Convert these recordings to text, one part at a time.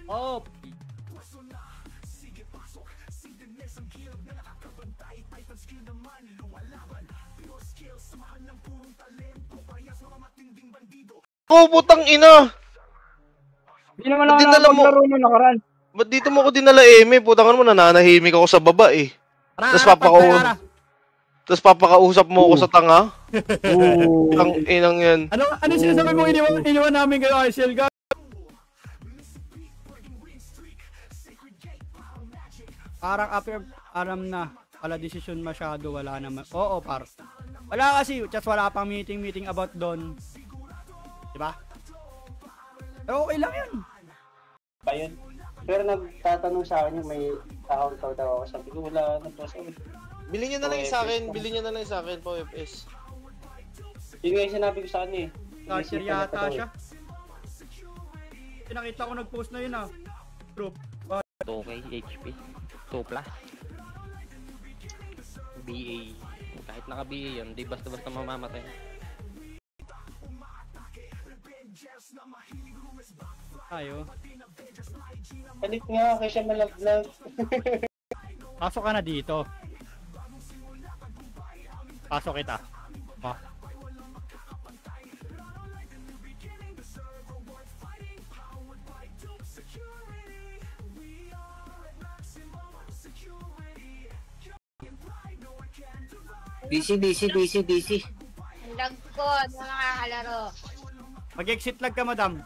Oh. Oh, putang ina! Hindi naman ako nakapaglaro nung nakaraan. Ba't dito mo ko dinala, Eme? Putang mo, nananahimik ako sa baba eh. Tapos papakausap mo ako sa tanga? Tang inang yan. Ano sinasabi mo, iniwan namin kayo, ICL ka? Parang after aram na, wala decision masyado, wala naman. Oo, par. Wala kasi, just wala pang meeting about doon. Diba? Pero okay lang yun. Pa yun. Pero nagtatanong sa akin yung may account daw ako. Sabi ko wala na po. Bili niya na lang sa akin. Bili niya na lang sa akin po FS. Yun nga yung sinabi ko sa kanya eh. Cashier yata siya. Pinakita ko nag-post na yun ah. Group. 2K HP. 2 plus. BA. Kahit naka-BA yun, di basta-basta mamamatay. Tayo. Palit nga kasi siya malaglag. Pasok ka na dito. Pasok kita. Oh. DC. Lag ko, nakakalaro. Mag-exit lag ka, madam.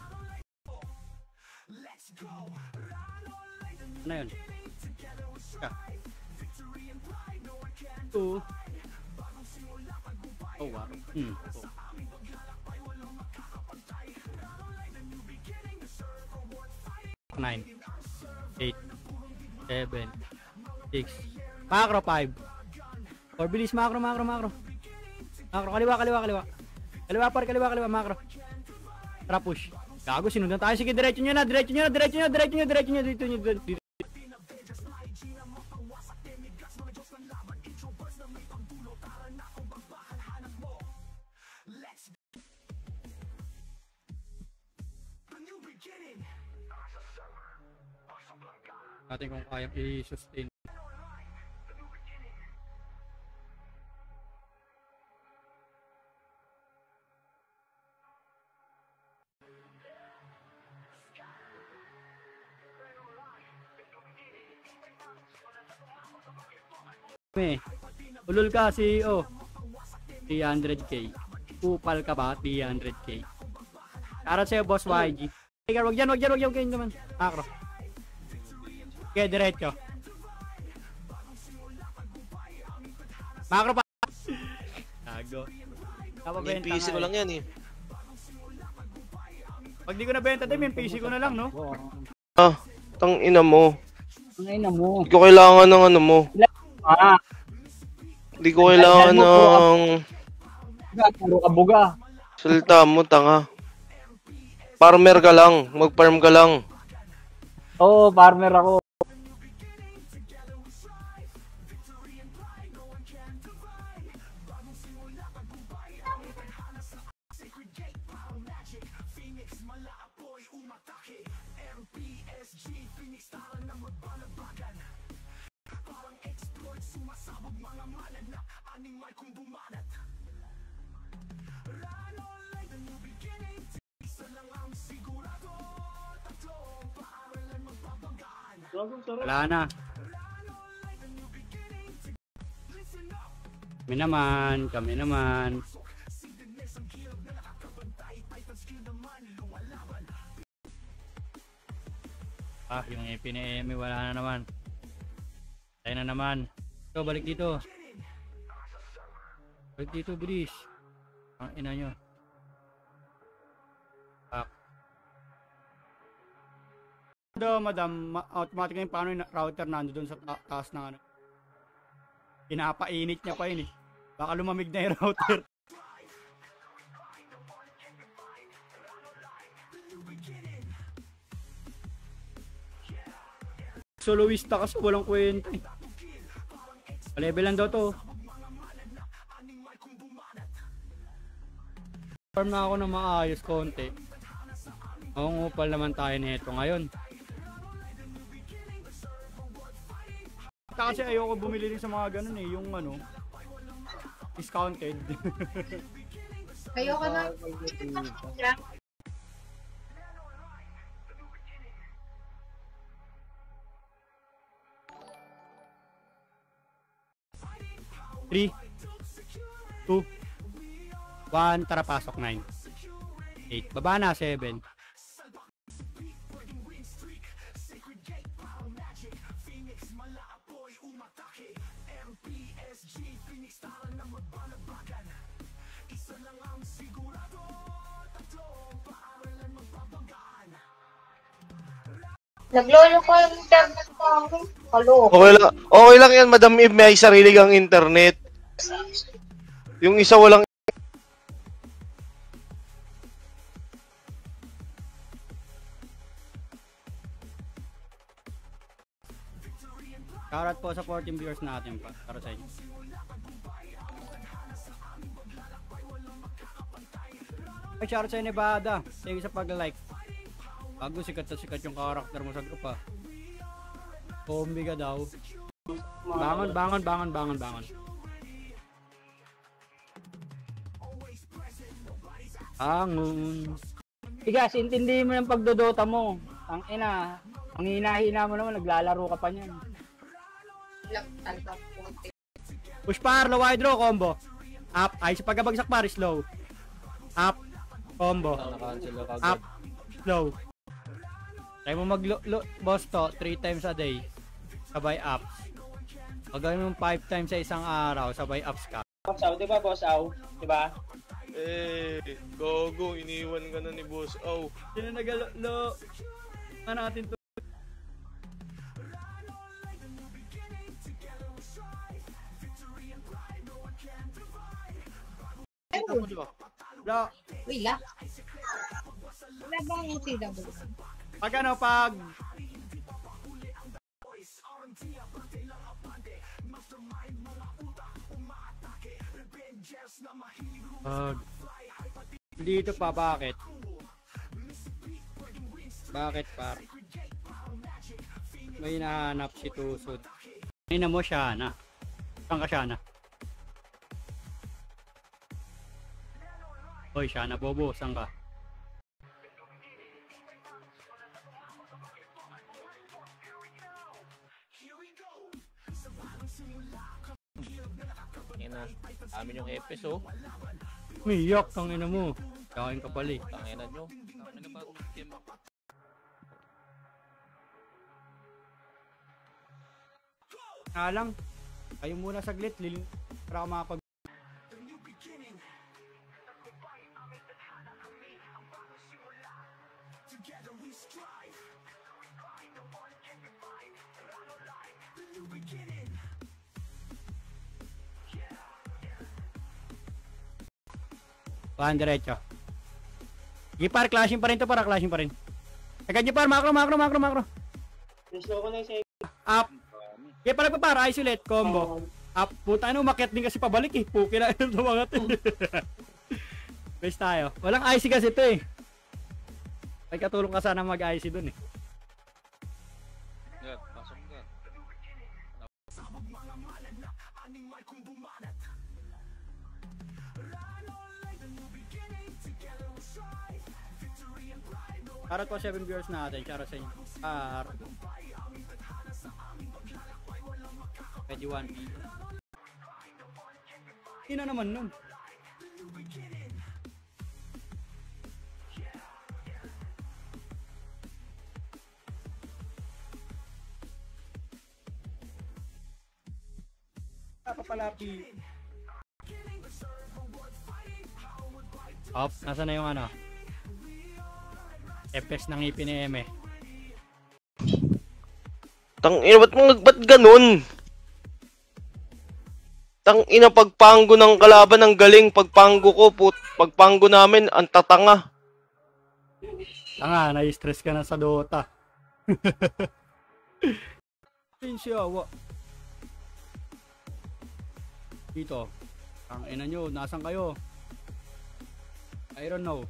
Ano yun? Ka. 2. Oh, wow. 9 8 7 6 Macro 5 or bilis macro kaliwa macro tara push gago sinundan tayo sige diretso nyo na dito natin kung kayang i-sustain. Ulul ka CEO 300k upal ka ba 300k para sa'yo boss YG wag yan kayo naman macro okay diretso macro pa tago yung PC ko lang yan eh pag di ko nabenta din yung PC ko na lang no tang ina mo Ang ina mo. hindi ko kailangan ng ano mo hindi ko kailangan ng puro ka buga. salita mo tanga farmer ka lang mag-farm ka lang Oo, farmer ako. wala na kami naman yung EP ni Emi wala na naman tayo na naman balik dito bilis ang ina nyo madam automatic na yung paano yung router nando doon sa taas ng ano pinapainit niya pa yun eh baka lumamig na yung router soloista kasi walang kwenta eh level lang daw to farm na ako na maayos konti mangungupal naman tayo nito ngayon Kasi ayoko bumili din sa mga ganun eh, yung ano, discounted. Ayoko na. Three, 2, 1, tara pasok 9. 8, baba na 7. Naglolo ko yung internet ko. Halo. Okay lang yan, Madam Eve, may sarili kang internet. Yung isa walang... Shoutout po sa 14 viewers natin pa, para sa inyo. Ay, shoutout sa Nevada. Thank you sa pag-like. Bago sikat na sikat yung karakter mo sa group ah. Kombi ka daw. Bangon. Bangon. Igas, intindihin mo yung pagdodota mo. Ang ina, ang hina-hina mo naman, naglalaro ka pa niyan. Push par, low wide draw, combo. Up, ay sa pagkabagsak par, slow. Up, combo. Up, slow. Try mo boss to 3 times a day. Sabay ups. Pag gawin mo 5 times sa isang araw, sabay ups ka. Boss Au, di ba Boss Au? Di ba? Gogo, iniwan ka na ni Boss Au. Sino nagalo? Natin to. Lo. Wala. Wala ba yung CW? Pag ano, pag dito pa, bakit? Bakit par? May hinahanap si Tusod. Ina mo siya na. Saan ka siya na? Hoy, siya na bobo, saan ka? Amin yung episode. Umiyak, ang ina mo. Kain ka pala eh. Tangina nyo. Tangina ba? Lang. Kayo muna saglit. Para ako makapag... Pahan diretso. Sige par, clashing pa rin to, para clashing pa rin. Agad nyo par, macro. Slow ko na yung Up. Sige pala pa par, isolate, combo. Up, puta ano, umakyat din kasi pabalik eh. Puki na ito mga to. Best tayo. Walang IC kasi ito eh. May katulong ka sana mag-IC dun eh. Pasok ka. Shoutout po 7 viewers natin. Shoutout sa inyo. 21 people. Ina naman nun. Papalapi. Op, nasa na yung ano? FX ng ngipin ni Eme. Tangina, ba't ganun? Tangina, pagpanggo ng kalaban ang galing. Pagpanggo ko, pagpanggo namin, ang tatanga. Tanga, na-stress ka na sa Dota. Sinsyawa. Dito. Ang ina nyo, nasan kayo? I don't know.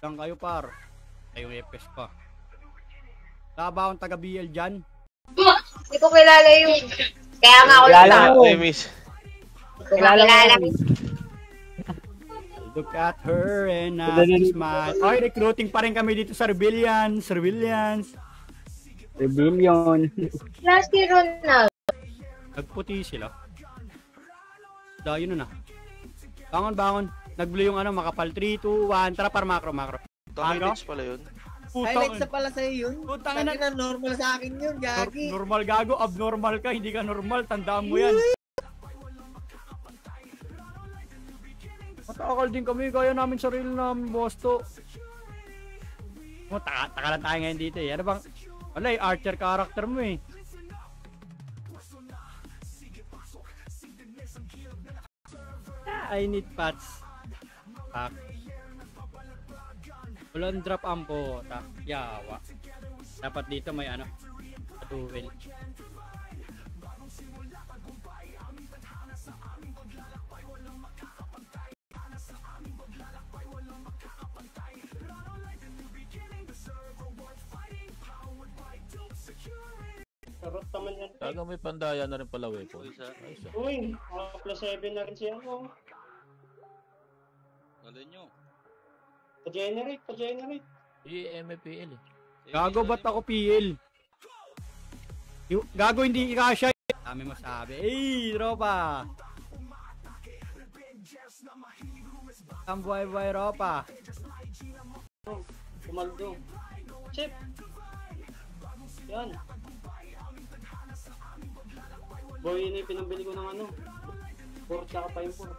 Saan kayo par? Ay yung FS pa. Taba akong taga BL dyan. Hindi ko kilala yung... Kaya nga ako Kilala lang. mo. Miss. Hindi ko kilala. Look at her and smile. Oy, recruiting pa rin kami dito sa Rebellions. Rebellion. Last year Ronald. Nagputi sila. Dayo na. Bangon. Nag-blue yung ano, makapal. 3, 2, 1. Tara, para macro. Highlights pala yun. Highlights na pala sa'yo yun. Putang Tangin ina. na normal sa akin yun, gagi. Normal gago, abnormal ka, hindi ka normal, tandaan mo yan. Matakal din kami, kaya namin sarili namin, bosto. Taka lang tayo ngayon dito eh. Ano bang, wala eh, archer character mo eh. I need pats. Pak. Walang drop ang bota. Yawa. Dapat dito may ano, patuwil. Karot naman yan. Talagang may pandaya na rin pala weapon. Uy, sa- Ayos ah. Uy, plus 7 na rin siya ako. Galing nyo. Pa-generate. MPL eh. Gago ba't ako PL? Gago hindi ikasya. Dami mo sabi. Ey, tropa. Ang buhay-buhay, tropa. Kumaldo. Chip. Yan. Boy, yun yung pinambili ko ng ano. 4 tsaka pa yung 4.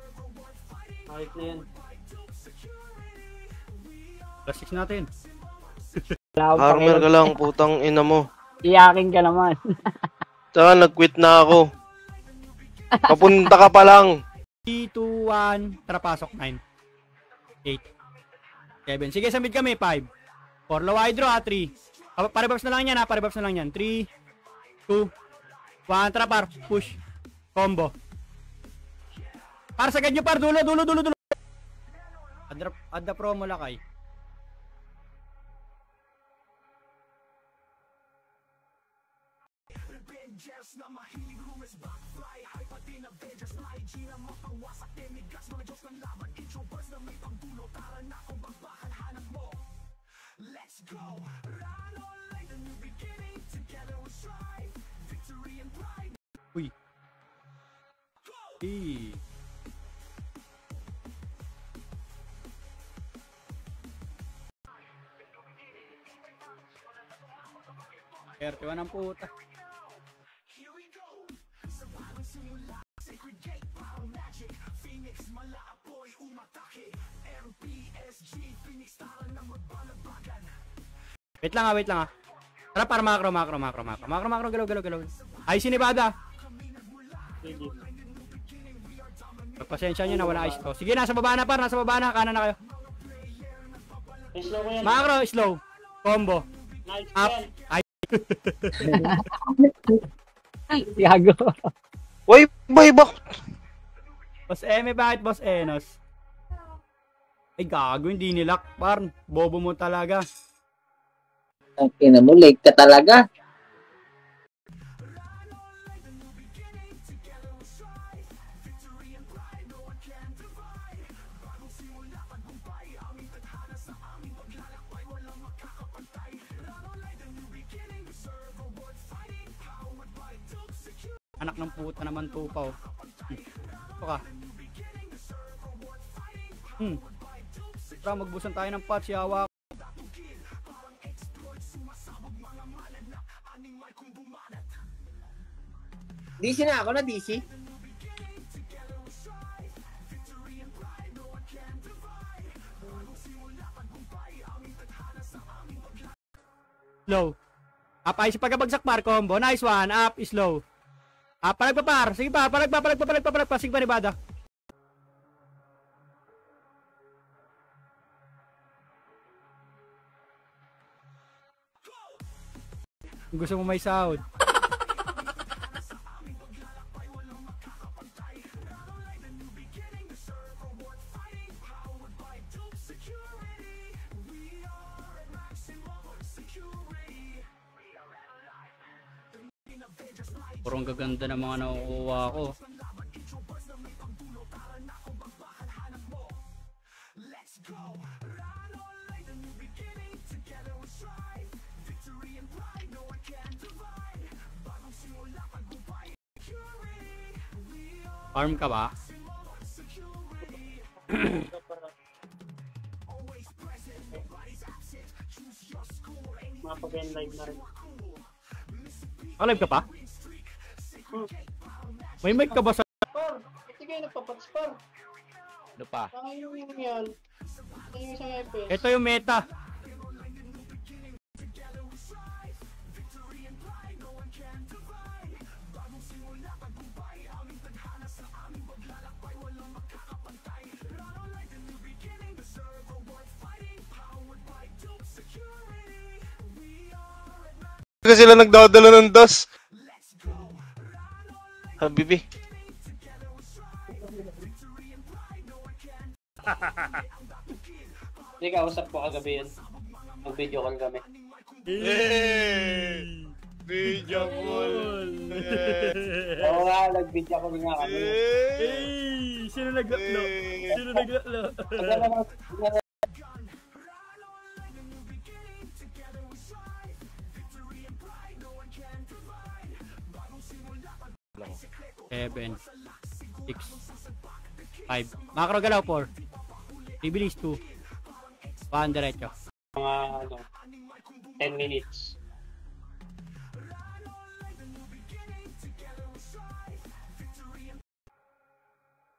Kahit na yan. Plus 6 natin. Armor ka lang, putang ina mo. Iyakin ka naman. Tsaka nag-quit na ako. Papunta ka pa lang. 3, 2, 1. Tara, pasok. 9. 8. 7. Sige, sa mid kami. 5. 4. Low hydro ha. 3. Parebabs na lang yan ha. Parebabs na lang yan. 3, 2, 1. Tara, par. Push. Combo. Par, sagad nyo par. Dulo. Add the promo lakay. Uy. Eee. RT1 ang puta. Wait lang ah. Tara para macro. Macro, galaw. Ay, sinibada. Sige. Pagpasensya nyo na wala ice to. Sige, nasa baba na par, kanan na kayo. Slow ko yan. Macro, slow. Combo. Nice Up. yan. Gago. Uy, bak. Boss Eme, bakit Boss Enos? Ay, gago, hindi nilak, par. Bobo mo talaga. Ang ina mo, late ka talaga. Anak ng puta naman tupaw. Ito ka. Tara, magbusan tayo ng patch, yawa. DC na ako na DC. Slow. Up, ay si pagkabagsak par, combo. Nice one. Up, slow. Palag pa par. Sige pa, palag pa. Sige pa, Nibada. Gusto mo may sound. Sobrang gaganda ng mga nakukuha ko. Farm ka ba? Mapag-live na rin. Alive ka pa? May mic ka ba sa... Par! Ito kayo nagpapatspar. Ano pa? Saan yung yan? Saan yung isang FPS? Ito yung meta. Kasi sila nagdadala ng DOS. Habibi. Hindi, kausap ko kagabi yun. Mag-video call kami. Hey! Video call. Oo nga, nag-video call nga kami. Hey! Sino nag-upload? Sino nag-upload? Seven, 6, 5. Macro galaw 4. Bibilis 2. 1 diretso. Mga 10 minutes.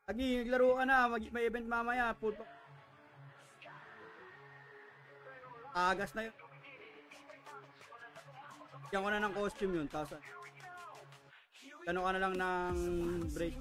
Lagi, naglaro ka na. May event mamaya. Agas na yun. Bigyan ko na ng costume yun. Tapos, gano'n ka na lang ng break.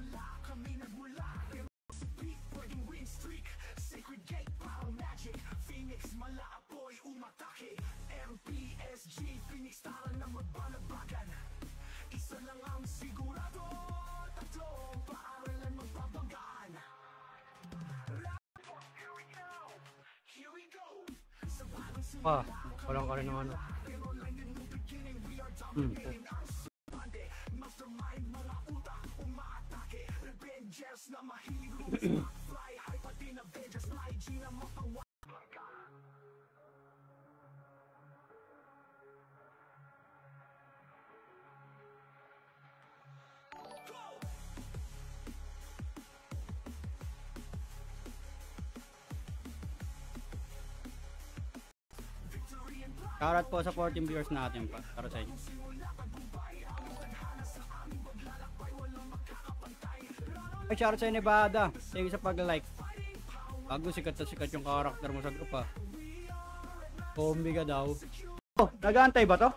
Walang ka rin ng ano. Shoutout po sa 14 viewers natin pa, para sa inyo. Ay, shoutout sa Nevada. Thank you sa pag-like. Bago sikat na sikat yung karakter mo sa group ha. Kombi ka daw. Oh, nag-aantay ba to?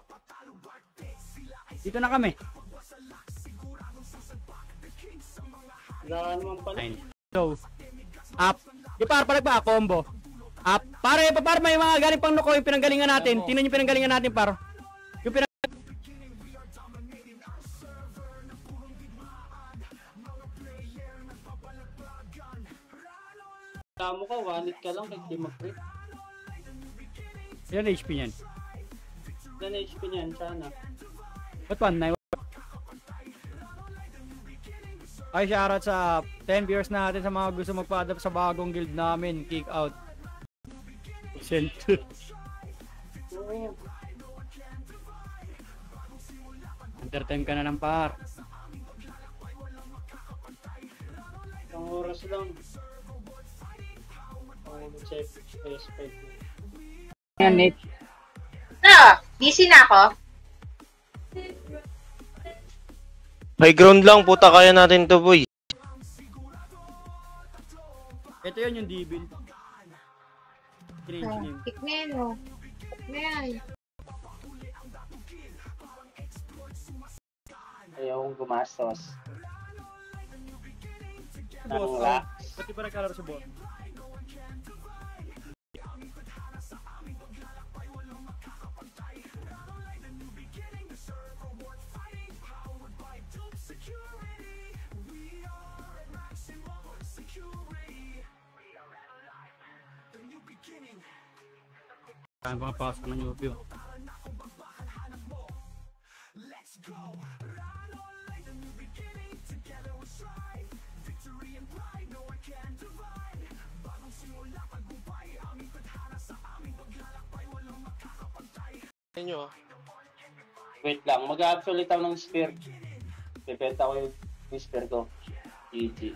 Dito na kami. Gano'n naman pala. So, up. Di par ba combo? Up. Pare may mga galing pang nuko yung pinanggalingan natin. Tingnan yung pinanggalingan natin par. Yung Tamo ka, 1 hit ka lang kahit di mag-crit. Ilan HP niyan? Ilan HP niyan, sana. Ba't 1-9? Ay, shoutout sa 10 viewers natin sa mga gusto magpa-adapt sa bagong guild namin. Kick out. Send. Entertain ka na ng par. Isang oras lang. Check respect. Nick. Busy na ako. High ground lang, puta, kaya natin to, boy. Ito yun yung D-bill. Strange name. Pick na yan, oh. Pick na yan. Ayaw kong gumastos. Boss, Ang lax. pati ba nagkalaro sa bot? Kaya mga pasok ng UP. nyo. Wait lang, mag-absolute ako ng spear. Bebenta ko yung spear ko. GG.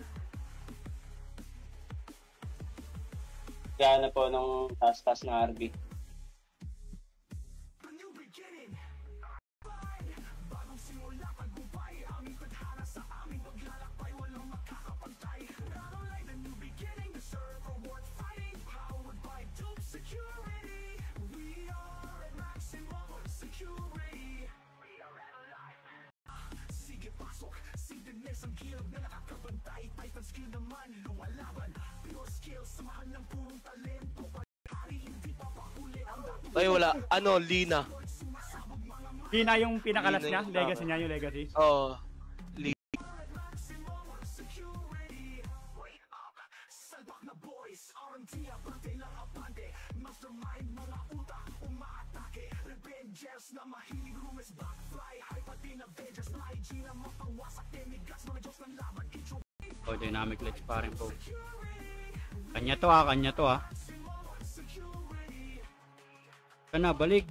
Gana po ng task na RB. Ay, wala. Ano, Lina. Di na yung pinakalas Lina niya, yung legacy niya, yung legacy. Oo. Oh, dynamic lights pa rin po. Kanya to ah. Kana, balik.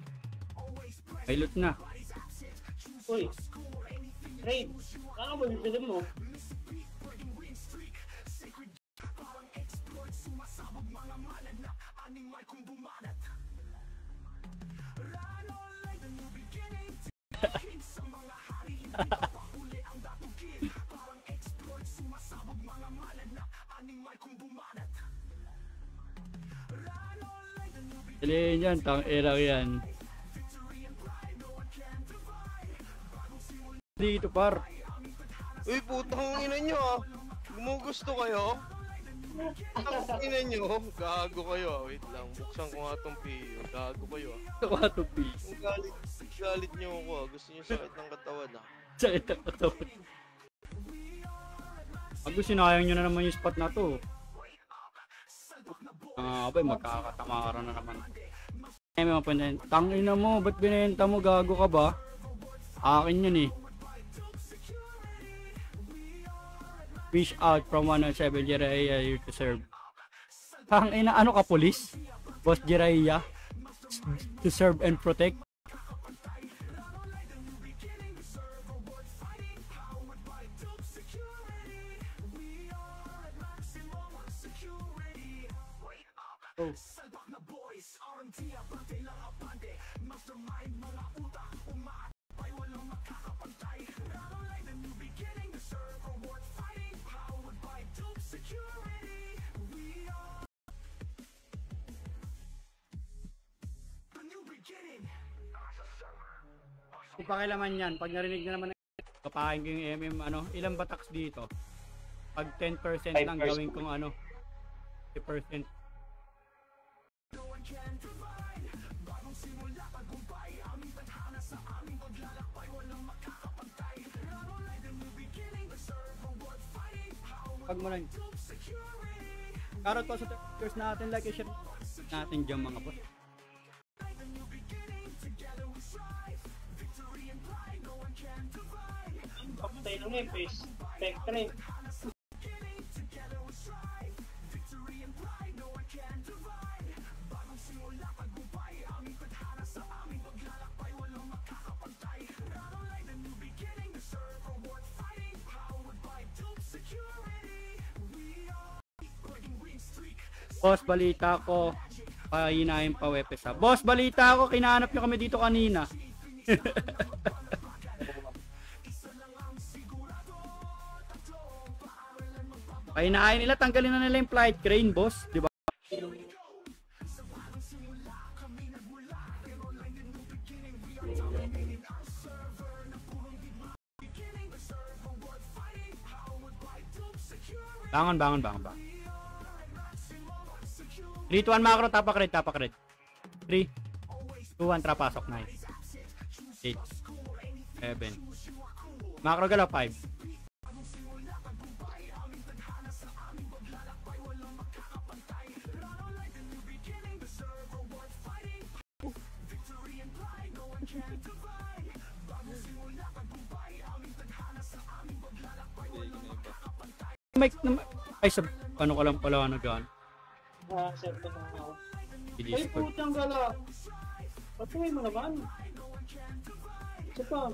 Pilot na. Uy! Raid! Ano ba bibili mo? Dali yan, tang era yan. Dito par. Uy, putang ina nyo ah. Gumugusto kayo? Putang ina nyo. Gago kayo ah. Wait lang. Buksan ko nga itong PO. Gago kayo ah. Ito ka to P. Ang galit nyo ako ah. Gusto nyo sakit ng katawan ah. Sakit ang katawan. Pag sinayang nyo na naman yung spot na to. Abay, magkakatamaran na naman. Tangina mo, ba't binenta mo? Gago ka ba? Akin yun eh. Fish out from 107 Jiraiya here to serve. Tangina, ano ka, police? Boss Jiraiya? To serve and protect? Oh. Pakilaman yan, pag narinig na naman kapahin ko yung MM, ano, ilang bataks dito? Pag 10% lang 5%. gawin kong ano, 10%. Pag mo lang karot pa sa teachers natin, like i-share natin dyan mga boss. Patay lang eh, face. Spectre. Boss, balita ko, pahinahin pa wepes ha. Boss, balita ko, kinahanap nyo kami dito kanina. Pahinahin nila, tanggalin na nila yung flight crane, boss. Di ba? Bangon. 3, 2, 1, macro, tapak red. 3, 2, 1, trapasok, nice. 8, 7. Macro galaw, 5. Mic na, ay, ano ka lang pala nag-ano. Ah, accept ko na ako. Ay, I-Discord. putang gala. Patuloy mo naman. Isa pa.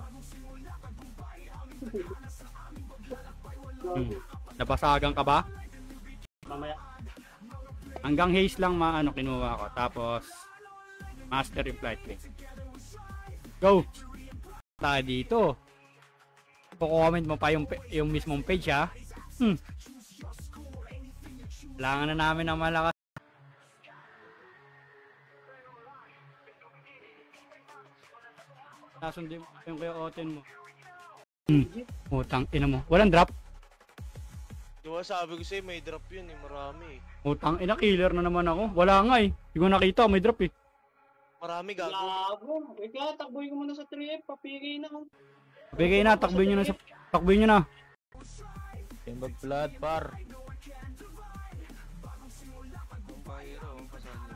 Napasagan ka ba? Mamaya. Hanggang haze lang kinuha ko. Tapos, master yung flight wing. Go! Tayo dito. Comment mo pa yung mismong page ha. Kailangan na namin ng malakas. Nasundin mo yung kaya oten mo. Utang ina mo. Walang drop. Diba sabi ko sa'yo, may drop yun eh, marami eh. Utang ina, killer na naman ako. Wala nga eh. Hindi ko nakita, may drop eh. Marami gago. Gago. Kaya takboy ko muna sa 3F. Papigay na ako. Bigay na, takboy nyo na. Timbag flood, par. Ang pahiro, ang pasando.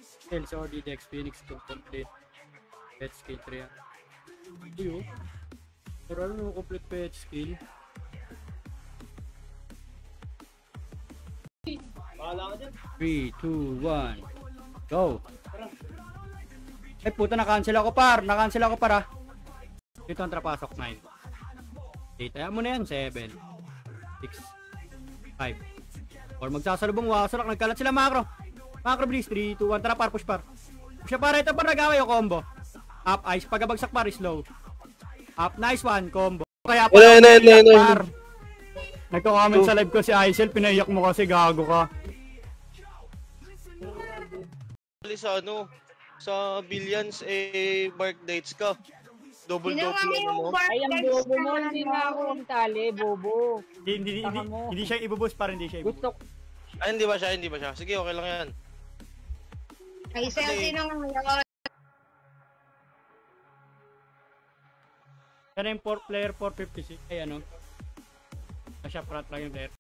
Skills or DDX Phoenix to complete. Pet skill 3. Uy, pero ano complete pet skill? Bahala ka dyan. 3, 2, 1. Go! Ay puta, na-cancel ako par. Dito ang trapasok 9. Dito mo na yan. 7 6 5 or magsasalubong wasarak. Nagkalat sila macro please. 3, 2, 1. Tara par, push par. Push par, ito par, nag-away yung combo. Up ice, pagabagsak par, slow. Up, nice one, combo. Kaya pa par. Nagko-comment sa live ko si Aisel, pinaiyak mo kasi, gago ka. Sa sa Billions mark dates ka. Double mo. Ay, ang bobo mo, hindi na ako magtali, bobo. Hindi siya ibuboost par, hindi siya ibuboost. Ay, hindi ba siya? Sige, okay lang yan. Ay, sino ngayon? Yan yung player 456. Ay Siya front lang yung player.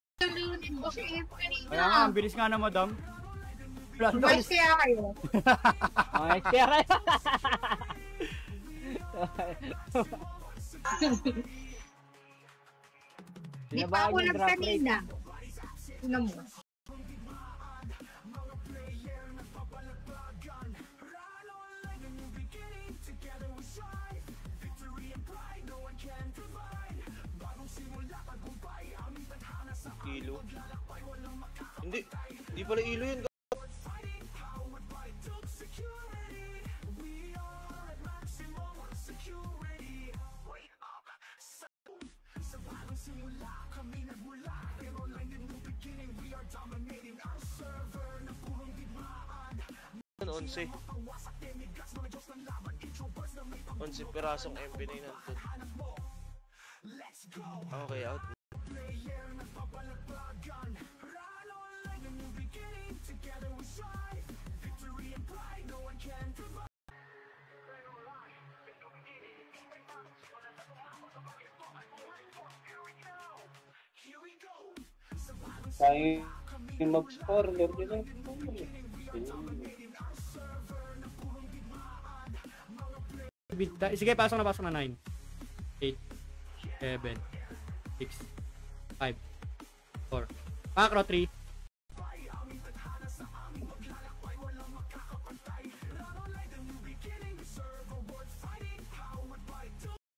Kaya nga, ang bilis nga na madam. Mas kaya kayo. Ay, kaya kayo. Di pa ako nagkanina. Ano mo? Ilo. Hindi pala ilo yun. Onse. 11 pirasong MP na yun nandun. Okay, out. Kaya yung mag-score, Lord yun. Sige, pasok na 9 8 7 6 5 4 macro 3